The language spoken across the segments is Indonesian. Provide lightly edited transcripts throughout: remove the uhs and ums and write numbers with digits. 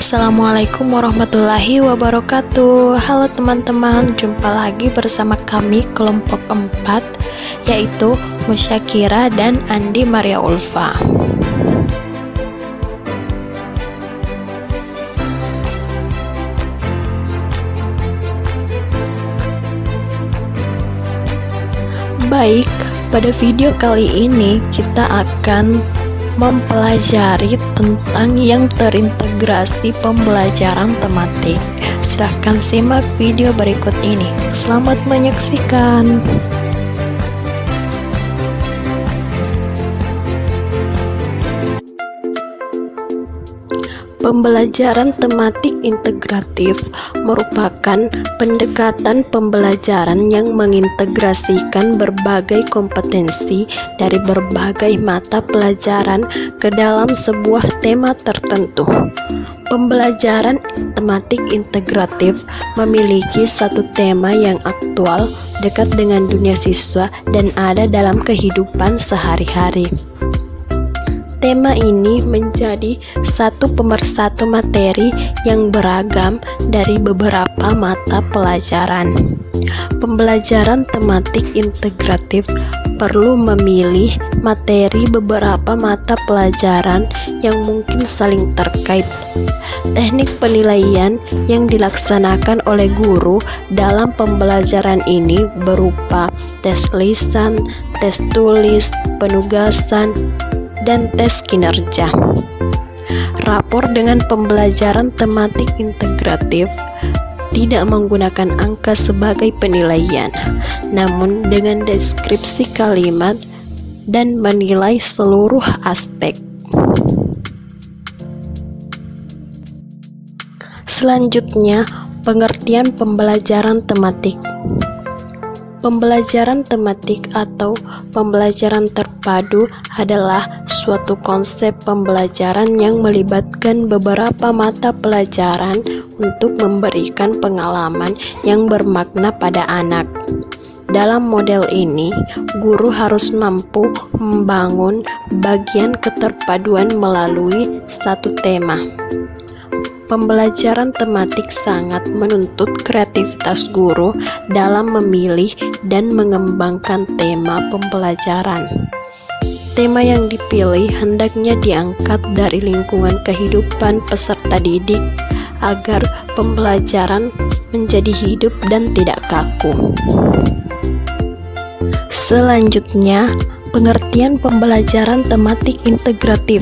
Assalamualaikum warahmatullahi wabarakatuh. Halo teman-teman, jumpa lagi bersama kami kelompok 4, yaitu Musyakira dan Andi Maria Ulfa. Baik, pada video kali ini kita akan mempelajari tentang yang terintegrasi pembelajaran tematik. Silahkan simak video berikut ini. Selamat menyaksikan. Pembelajaran tematik integratif merupakan pendekatan pembelajaran yang mengintegrasikan berbagai kompetensi dari berbagai mata pelajaran ke dalam sebuah tema tertentu. Pembelajaran tematik integratif memiliki satu tema yang aktual, dekat dengan dunia siswa, dan ada dalam kehidupan sehari-hari. Tema ini menjadi satu pemersatu materi yang beragam dari beberapa mata pelajaran. Pembelajaran tematik integratif perlu memilih materi beberapa mata pelajaran yang mungkin saling terkait. Teknik penilaian yang dilaksanakan oleh guru dalam pembelajaran ini berupa tes lisan, tes tulis, penugasan, dan tes kinerja. Rapor dengan pembelajaran tematik integratif tidak menggunakan angka sebagai penilaian, namun dengan deskripsi kalimat dan menilai seluruh aspek. Selanjutnya, pengertian pembelajaran tematik. Pembelajaran tematik atau pembelajaran terpadu adalah suatu konsep pembelajaran yang melibatkan beberapa mata pelajaran untuk memberikan pengalaman yang bermakna pada anak. Dalam model ini, guru harus mampu membangun bagian keterpaduan melalui satu tema. Pembelajaran tematik sangat menuntut kreativitas guru dalam memilih dan mengembangkan tema pembelajaran. Tema yang dipilih hendaknya diangkat dari lingkungan kehidupan peserta didik agar pembelajaran menjadi hidup dan tidak kaku. Selanjutnya, pengertian pembelajaran tematik integratif.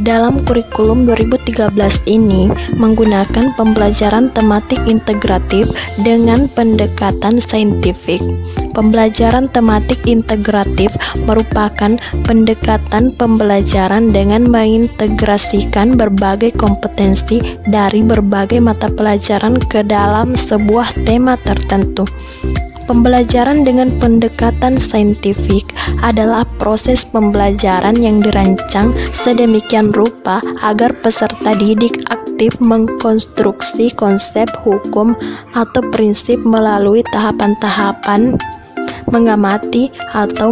Dalam kurikulum 2013 ini menggunakan pembelajaran tematik integratif dengan pendekatan saintifik. Pembelajaran tematik integratif merupakan pendekatan pembelajaran dengan mengintegrasikan berbagai kompetensi dari berbagai mata pelajaran ke dalam sebuah tema tertentu. Pembelajaran dengan pendekatan saintifik adalah proses pembelajaran yang dirancang sedemikian rupa agar peserta didik aktif mengkonstruksi konsep hukum atau prinsip melalui tahapan-tahapan, mengamati atau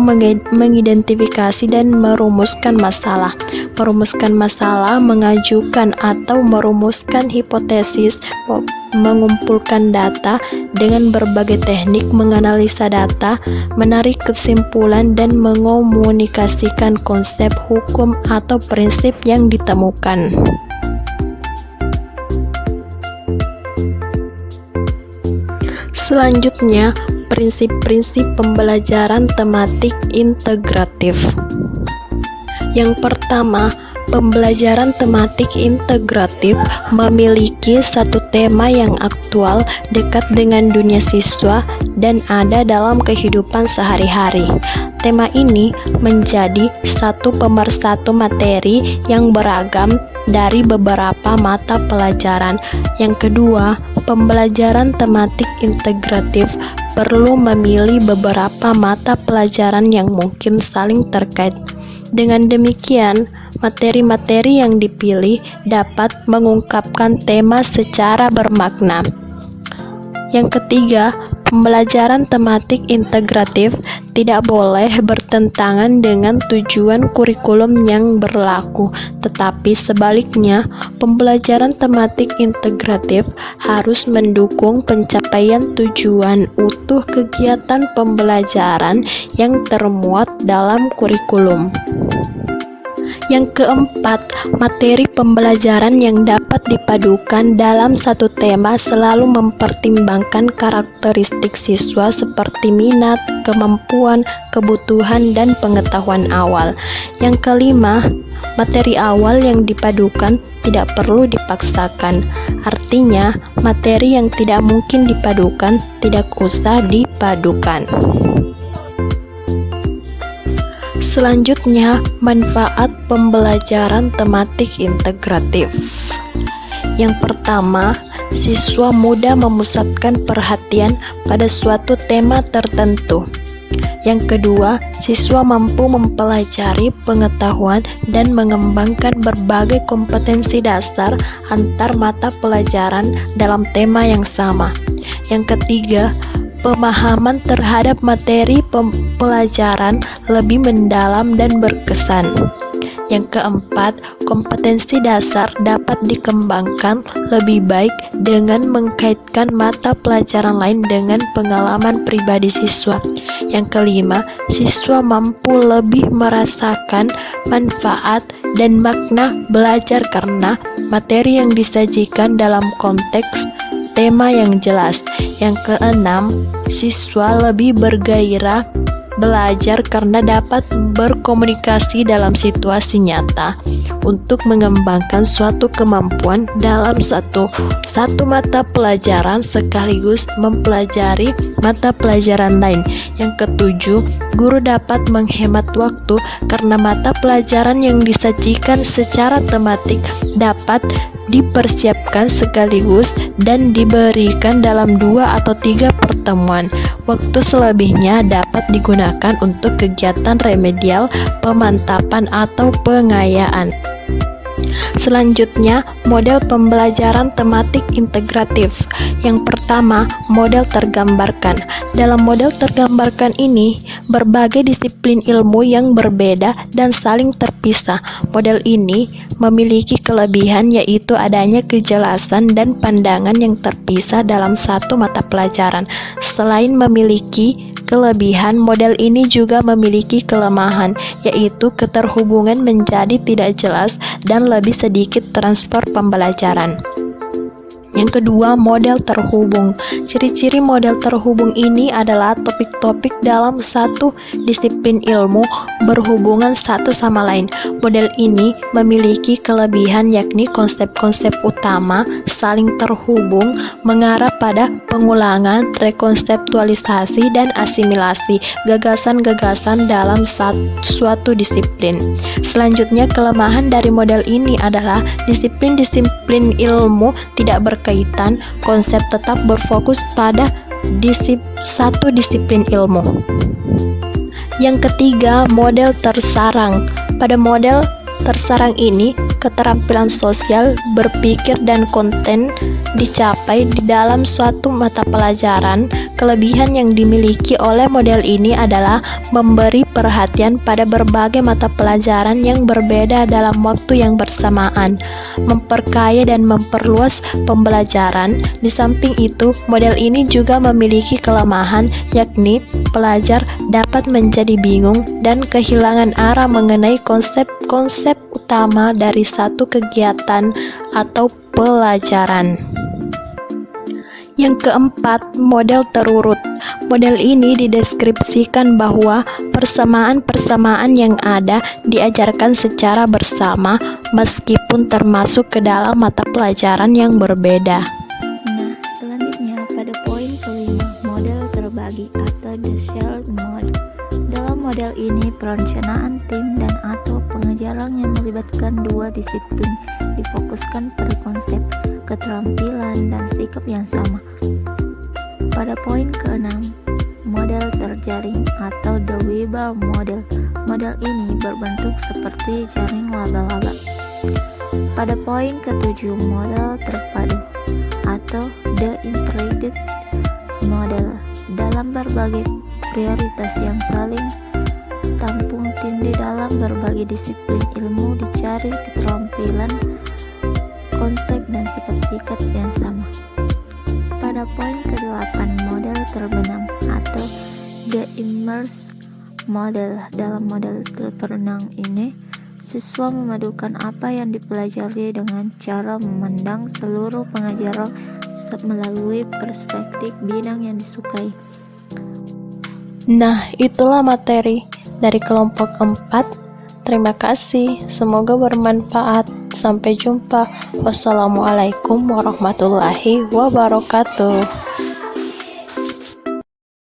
mengidentifikasi dan merumuskan masalah. Merumuskan masalah, mengajukan atau merumuskan hipotesis, mengumpulkan data dengan berbagai teknik, menganalisa data, menarik kesimpulan, dan mengomunikasikan konsep hukum atau prinsip yang ditemukan. Selanjutnya, prinsip-prinsip pembelajaran tematik integratif. Yang pertama, pembelajaran tematik integratif memiliki satu tema yang aktual, dekat dengan dunia siswa, dan ada dalam kehidupan sehari-hari. Tema ini menjadi satu pemersatu materi yang beragam dari beberapa mata pelajaran. Yang kedua, pembelajaran tematik integratif perlu memilih beberapa mata pelajaran yang mungkin saling terkait. Dengan demikian, materi-materi yang dipilih dapat mengungkapkan tema secara bermakna. Yang ketiga, Pembelajaran tematik integratif tidak boleh bertentangan dengan tujuan kurikulum yang berlaku, tetapi sebaliknya, pembelajaran tematik integratif harus mendukung pencapaian tujuan utuh kegiatan pembelajaran yang termuat dalam kurikulum. Yang keempat, materi pembelajaran yang dapat dipadukan dalam satu tema selalu mempertimbangkan karakteristik siswa seperti minat, kemampuan, kebutuhan, dan pengetahuan awal. Yang kelima, materi awal yang dipadukan tidak perlu dipaksakan. Artinya, materi yang tidak mungkin dipadukan tidak usah dipadukan. Selanjutnya, manfaat pembelajaran tematik integratif. Yang pertama, siswa mudah memusatkan perhatian pada suatu tema tertentu. Yang kedua, siswa mampu mempelajari pengetahuan dan mengembangkan berbagai kompetensi dasar antar mata pelajaran dalam tema yang sama. Yang ketiga, pemahaman terhadap materi pelajaran lebih mendalam dan berkesan. Yang keempat, kompetensi dasar dapat dikembangkan lebih baik dengan mengkaitkan mata pelajaran lain dengan pengalaman pribadi siswa. Yang kelima, siswa mampu lebih merasakan manfaat dan makna belajar karena materi yang disajikan dalam konteks tema yang jelas. Yang keenam, siswa lebih bergairah belajar karena dapat berkomunikasi dalam situasi nyata untuk mengembangkan suatu kemampuan dalam satu mata pelajaran sekaligus mempelajari mata pelajaran lain. Yang ketujuh, guru dapat menghemat waktu karena mata pelajaran yang disajikan secara tematik dapat dipersiapkan sekaligus dan diberikan dalam 2 atau 3 pertemuan. Waktu selebihnya dapat digunakan untuk kegiatan remedial, pemantapan, atau pengayaan. Selanjutnya, model pembelajaran tematik integratif. Yang pertama, model tergambarkan. Dalam model tergambarkan ini, berbagai disiplin ilmu yang berbeda dan saling terpisah. Model ini memiliki kelebihan yaitu adanya kejelasan dan pandangan yang terpisah dalam satu mata pelajaran. Selain memiliki kelebihan, model ini juga memiliki kelemahan, yaitu keterhubungan menjadi tidak jelas dan lebih sedikit transfer pembelajaran. Yang kedua, model terhubung. Ciri-ciri model terhubung ini adalah topik-topik dalam satu disiplin ilmu berhubungan satu sama lain. Model ini memiliki kelebihan yakni konsep-konsep utama saling terhubung, mengarah pada pengulangan, rekonseptualisasi, dan asimilasi gagasan-gagasan dalam suatu disiplin. Selanjutnya, kelemahan dari model ini adalah disiplin-disiplin ilmu tidak berkaitan, konsep tetap berfokus pada satu disiplin ilmu. Yang ketiga, model tersarang. Pada model tersarang ini, keterampilan sosial, berpikir, dan konten dicapai di dalam suatu mata pelajaran. Kelebihan yang dimiliki oleh model ini adalah memberi perhatian pada berbagai mata pelajaran yang berbeda dalam waktu yang bersamaan, memperkaya dan memperluas pembelajaran. Di samping itu, model ini juga memiliki kelemahan, yakni pelajar dapat menjadi bingung dan kehilangan arah mengenai konsep-konsep utama dari satu kegiatan atau pelajaran. Yang keempat, model terurut. Model ini dideskripsikan bahwa persamaan-persamaan yang ada diajarkan secara bersama meskipun termasuk ke dalam mata pelajaran yang berbeda. Nah, selanjutnya pada poin kelima, model terbagi atau the shared model. Dalam model ini, perencanaan tim dan atau pengajaran yang melibatkan dua disiplin difokuskan pada konsep, keterampilan, dan sikap yang sama. Pada poin keenam, model terjaring atau the Weber model. Model ini berbentuk seperti jaring laba-laba. Pada poin ketujuh, model terpadu atau the integrated model. dalam berbagai prioritas yang saling tampung tindih dalam berbagai disiplin ilmu, dicari keterampilan, konsep dan sikap-sikap yang sama. Pada poin ke-8, model terbenam atau the immerse model. Dalam model terbenam ini, siswa memadukan apa yang dipelajari dengan cara memandang seluruh pengajaran melalui perspektif bidang yang disukai. Nah, itulah materi dari kelompok 4. Terima kasih, semoga bermanfaat. Sampai jumpa. Wassalamualaikum warahmatullahi wabarakatuh.